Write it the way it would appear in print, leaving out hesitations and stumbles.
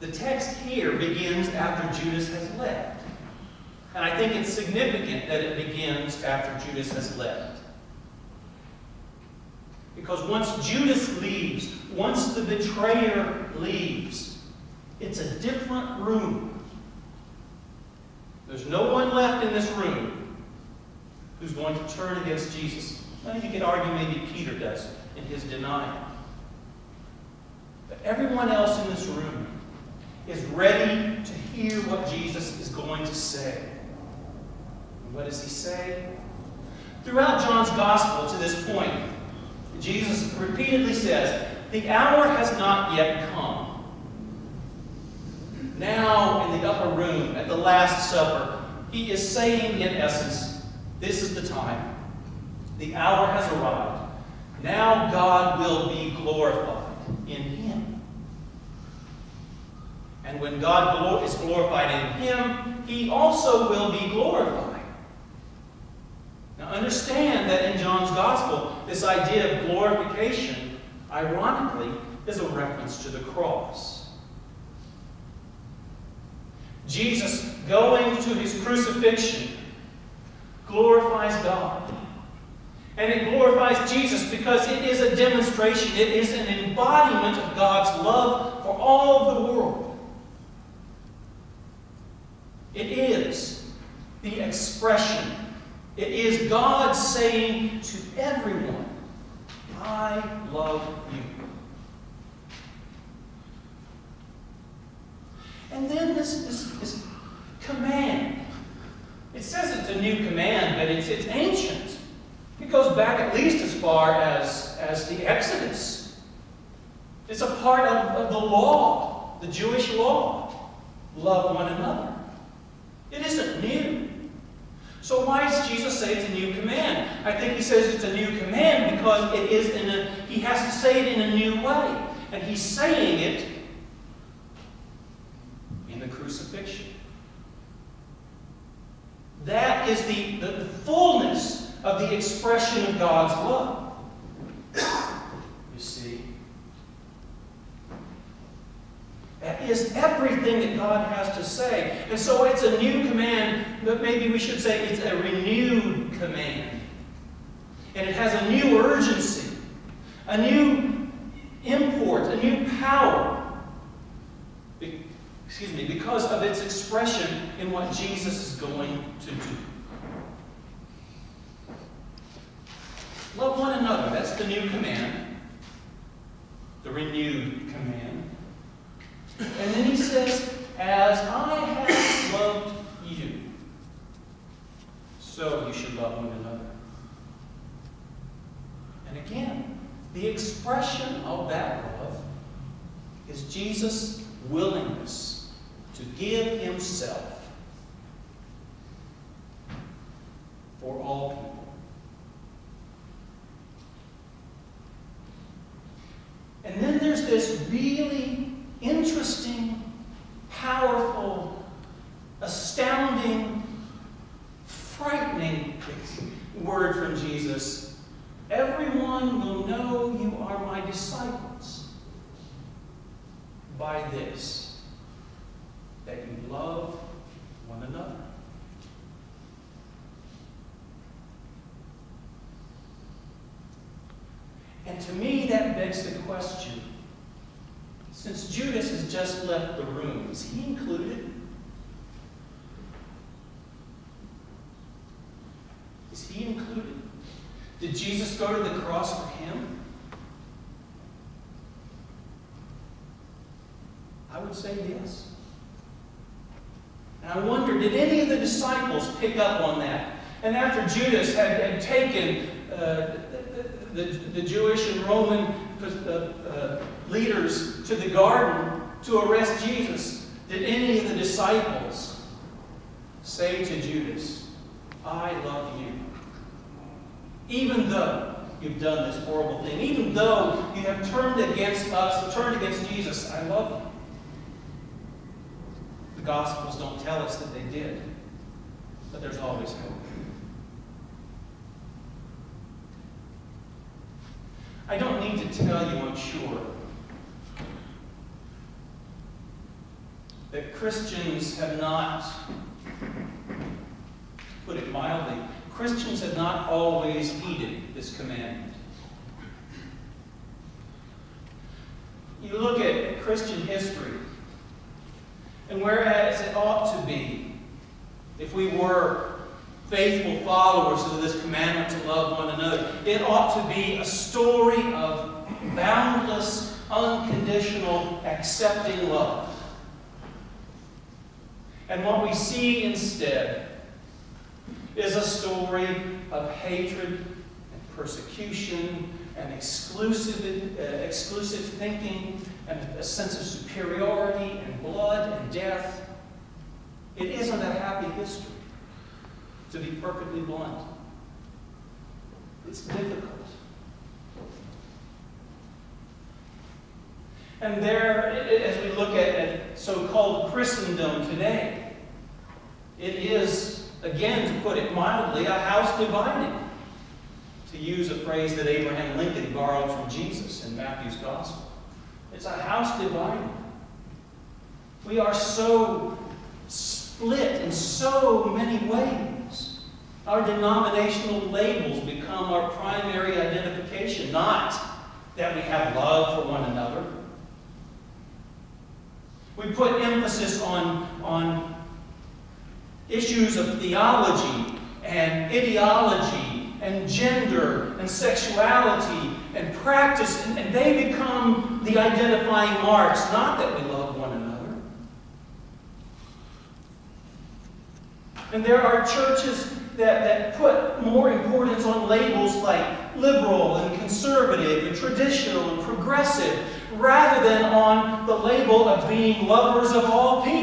the text here begins after Judas has left. And I think it's significant that it begins after Judas has left. Because once Judas leaves, once the betrayer leaves, it's a different room. There's no one left in this room who's going to turn against Jesus. Well, you could argue maybe Peter does in his denial. But everyone else in this room is ready to hear what Jesus is going to say. And what does he say? Throughout John's Gospel to this point, Jesus repeatedly says, "The hour has not yet come." Now, in the upper room, at the Last Supper, he is saying, in essence, this is the time. The hour has arrived. Now God will be glorified in him. And when God is glorified in him, he also will be glorified. Now understand that in John's Gospel, this idea of glorification, ironically, is a reference to the cross. Jesus, going to his crucifixion, glorifies God. And it glorifies Jesus because it is a demonstration, it is an embodiment of God's love for all of the world. It is the expression. It is God saying to everyone, "I love you." And then this command. It says it's a new command, but it's ancient. It goes back at least as far as the Exodus. It's a part of the law, the Jewish law. Love one another. It isn't new. So why does Jesus say it's a new command? I think he says it's a new command because it is he has to say it in a new way. And he's saying it in the crucifixion. That is the fullness of the expression of God's love. You see? That is everything that God has to say. And so it's a new command, but maybe we should say it's a renewed command. And it has a new urgency, a new import, a new power. Because of its expression in what Jesus is going to do. Love one another. That's the new command. The renewed command. And then he says, "As I have loved you, so you should love one another." And again, the expression of that love is Jesus' willingness to give himself for all people. And then there's this really interesting, powerful, astounding, frightening word from Jesus. "Everyone will know you are my disciples by this, that you love one another." And to me, that begs the question, since Judas has just left the room, is he included? Is he included? Did Jesus go to the cross for him? I would say yes. And I wonder, did any of the disciples pick up on that? And after Judas had taken the Jewish and Roman leaders to the garden to arrest Jesus, did any of the disciples say to Judas, "I love you. Even though you've done this horrible thing, even though you have turned against us, turned against Jesus, I love you"? The Gospels don't tell us that they did, but there's always hope. I don't need to tell you, I'm sure, that Christians have not, to put it mildly, Christians have not always heeded this commandment. You look at Christian history, and whereas it ought to be, if we were faithful followers of this commandment to love one another, it ought to be a story of boundless, unconditional, accepting love. And what we see instead is a story of hatred and persecution and exclusive thinking and a sense of superiority and blood and death. It isn't a happy history, to be perfectly blunt. It's difficult. And there, as we look at so-called Christendom today, it is, again, to put it mildly, a house divided, to use a phrase that Abraham Lincoln borrowed from Jesus in Matthew's Gospel. It's a house divided. We are so split in so many ways. Our denominational labels become our primary identification, not that we have love for one another. We put emphasis on issues of theology and ideology and gender and sexuality and practice, and they become the identifying marks, not that we love one another. And there are churches that put more importance on labels like liberal and conservative and traditional and progressive, rather than on the label of being lovers of all people.